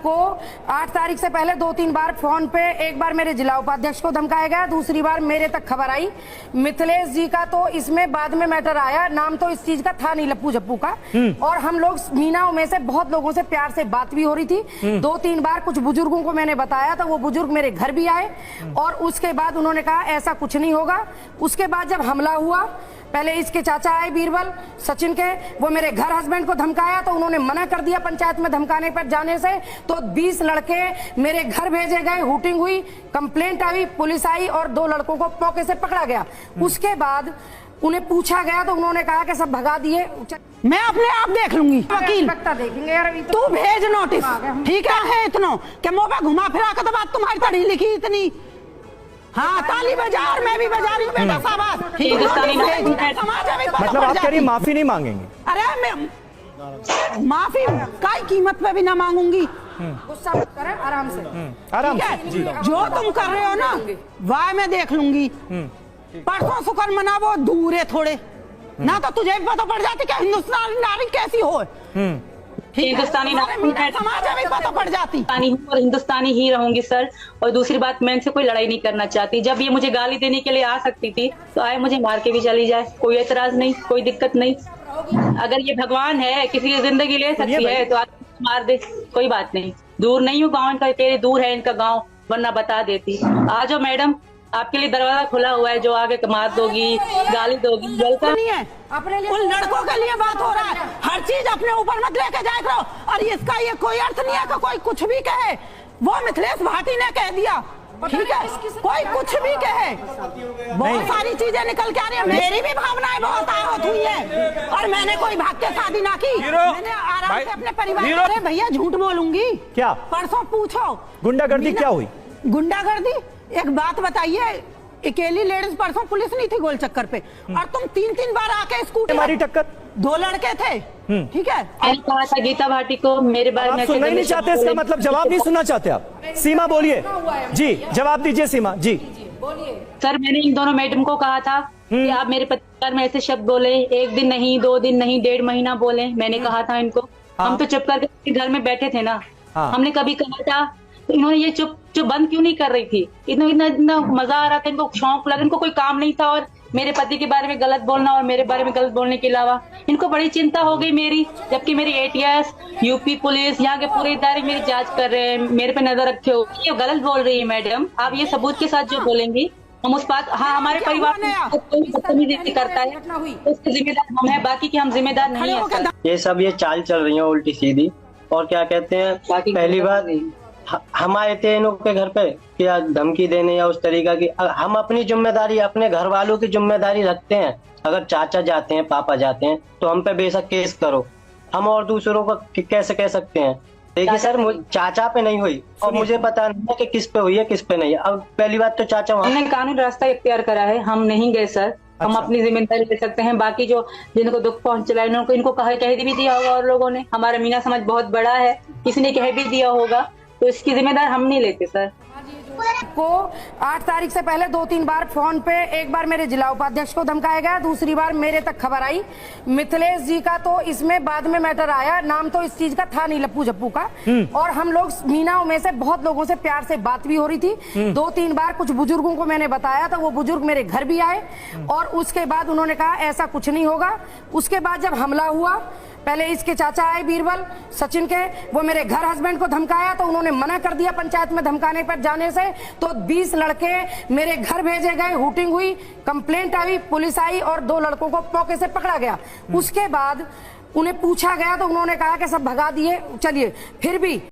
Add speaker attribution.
Speaker 1: को 8 तारीख से पहले 2-3 बार फोन पे, एक बार मेरे जिला उपाध्यक्ष को धमकाया गया, दूसरी बार मेरे तक खबर आई। मिथिलेश जी का तो इसमें बाद में मैटर आया, नाम तो इस चीज का था नहीं लप्पू जप्पू का। और हम लोग मीनाओं में से बहुत लोगों से प्यार से बात भी हो रही थी। 2-3 बार कुछ बुजुर्गों को मैंने बताया तो वो बुजुर्ग मेरे घर भी आए और उसके बाद उन्होंने कहा ऐसा कुछ नहीं होगा। उसके बाद जब हमला हुआ, पहले इसके चाचा आए बीरबल सचिन के, वो मेरे घर हस्बैंड को धमकाया तो उन्होंने मना कर दिया पंचायत में धमकाने पर जाने से। तो 20 लड़के मेरे घर भेजे गए, हूटिंग हुई, कंप्लेंट आई, पुलिस आई और 2 लड़कों को मौके से पकड़ा गया। उसके बाद उन्हें पूछा गया तो उन्होंने कहा कि सब भगा दिए।
Speaker 2: मैं अपने आप देख लूंगी, वकील
Speaker 1: देखेंगे यार।
Speaker 2: तू भेज नोटिस, ठीक है इतना कि मुंह पे घुमा फिरा कर तो बात तुम्हारी पढ़ी लिखी इतनी। हाँ, ताली बजा और मैं भी बजा रही हूँ बेटा, शाबाश।
Speaker 3: मतलब आप कह रही माफी नहीं मांगेंगे?
Speaker 2: अरे मैं माफी काई कीमत पे भी ना मांगूंगी।
Speaker 1: गुस्सा मत करें, आराम से
Speaker 3: आराम से।
Speaker 2: जो तुम कर रहे हो ना वाह मैं देख लूंगी। परसों शुक्र मना वो दूर है थोड़े ना, तो तुझे भी पता पड़ जाती कि हिंदुस्तानी नारी कैसी हो।
Speaker 4: हिंदुस्तानी
Speaker 2: समाज में पता पड़ जाती
Speaker 4: और हिंदुस्तानी ही रहूंगी सर। और दूसरी बात, मैं इनसे कोई लड़ाई नहीं करना चाहती। जब ये मुझे गाली देने के लिए आ सकती थी तो आए मुझे मार के भी चली जाए, कोई एतराज नहीं, कोई दिक्कत नहीं। अगर ये भगवान है, किसी की जिंदगी ले सकती है तो मार दे, कोई बात नहीं। दूर नहीं हूँ गाँव का, तेरे दूर है इनका गाँव, वरना बता देती। आ जाओ मैडम, आपके लिए दरवाजा खुला हुआ है, जो आगे मार दोगी, गाली दोगी, वेलकम
Speaker 2: नहीं है। अपने लिए उन लड़कों के लिए बात हो रहा है, हर चीज अपने ऊपर मत लेके जाया करो। और इसका ये कोई अर्थ नहीं है कि कोई कुछ भी कहे। वो मिथिलेश भाटी ने कह दिया, ठीक है, कोई कुछ भी कहे। बहुत सारी चीजें निकल के आ रही है, मेरी भी भावनाएं बहुत आहत हुई है। और मैंने कोई भाग के शादी ना की, मैंने आराम से अपने परिवार। अरे भैया झूठ बोलूंगी
Speaker 3: क्या?
Speaker 2: परसों पूछो
Speaker 3: गुंडागर्दी क्या हुई?
Speaker 2: गुंडागर्दी, एक बात बताइए, अकेली लेडीज परसों पुलिस नहीं थी गोल चक्कर पे और तुम 3-3 बार आके स्कूटी
Speaker 3: हमारी टक्कर,
Speaker 2: 2 लड़के थे, ठीक है।
Speaker 4: मैंने कहा था गीता भाटी को मेरे बारे में
Speaker 3: सुनना ही नहीं चाहते, इसका मतलब जवाब नहीं सुनना चाहते आप। सीमा बोलिए जी, जवाब दीजिए सीमा जी।
Speaker 4: सर मैंने इन दोनों मैडम को कहा था कि आप मेरे पति में ऐसे शब्द बोले, 1 दिन नहीं, 2 दिन नहीं, 1.5 महीना बोले। मैंने कहा था इनको, हम तो चुप करके घर में बैठे थे ना। हमने कभी कहा था तो इन्होंने ये चुप बंद क्यों नहीं कर रही थी? इतना मजा आ रहा था, इनको शौक लगा, इनको कोई काम नहीं था। और मेरे पति के बारे में गलत बोलना और मेरे बारे में गलत बोलने के अलावा इनको बड़ी चिंता हो गई मेरी। जबकि मेरी ATS, यूपी पुलिस, यहाँ के पूरे इदारे मेरी जांच कर रहे हैं, मेरे पे नजर रखे हो। ये गलत बोल रही है मैडम, आप ये सबूत के साथ जो बोलेंगी हम उस बात। हाँ, हमारे परिवार में कोई बदतमीजी करता है उसके जिम्मेदार हम है, बाकी की हम जिम्मेदार नहीं है।
Speaker 5: ये सब ये चाल चल रही है उल्टी सीधी। और क्या कहते हैं, पहली बार हम आए थे इनों के घर पे क्या धमकी देने या उस तरीका की। हम अपनी जिम्मेदारी, अपने घर वालों की जिम्मेदारी रखते हैं। अगर चाचा जाते हैं, पापा जाते हैं तो हम पे बेशक केस करो, हम और दूसरों को कैसे कह सकते हैं? देखिए सर, चाचा पे नहीं हुई और मुझे पता नहीं है कि किस पे हुई है किस पे नहीं है। अब पहली बात तो चाचा
Speaker 4: हमने कानूनी रास्ता इख्तियार करा है, हम नहीं गए सर। हम अपनी जिम्मेदारी ले सकते हैं। बाकी जो जिनको दुख पहुंचला है इनको कह भी दिया होगा और लोगों ने। हमारा मीना समाज बहुत बड़ा है, किसी ने कह भी दिया होगा, तो इसकी जिम्मेदार हम नहीं लेते सर।
Speaker 1: को 8 तारीख से पहले 2-3 बार फोन पे, एक बार मेरे जिला उपाध्यक्ष को धमकाया गया, दूसरी बार मेरे तक खबर आई। मिथिलेश जी का तो इसमें बाद में मैटर आया, नाम तो इस चीज का था नहीं लप्पू जप्पू का। और हम लोग मीनाओं में से बहुत लोगों से प्यार से बात भी हो रही थी। 2-3 बार कुछ बुजुर्गों को मैंने बताया तो वो बुजुर्ग मेरे घर भी आए और उसके बाद उन्होंने कहा ऐसा कुछ नहीं होगा। उसके बाद जब हमला हुआ, पहले इसके चाचा आए बीरबल सचिन के, वो मेरे घर हस्बैंड को धमकाया तो उन्होंने मना कर दिया पंचायत में धमकाने पर जाने से। तो 20 लड़के मेरे घर भेजे गए, हूटिंग हुई, कंप्लेंट आई, पुलिस आई और 2 लड़कों को मौके से पकड़ा गया। उसके बाद उन्हें पूछा गया तो उन्होंने कहा कि सब भगा दिए। चलिए, फिर भी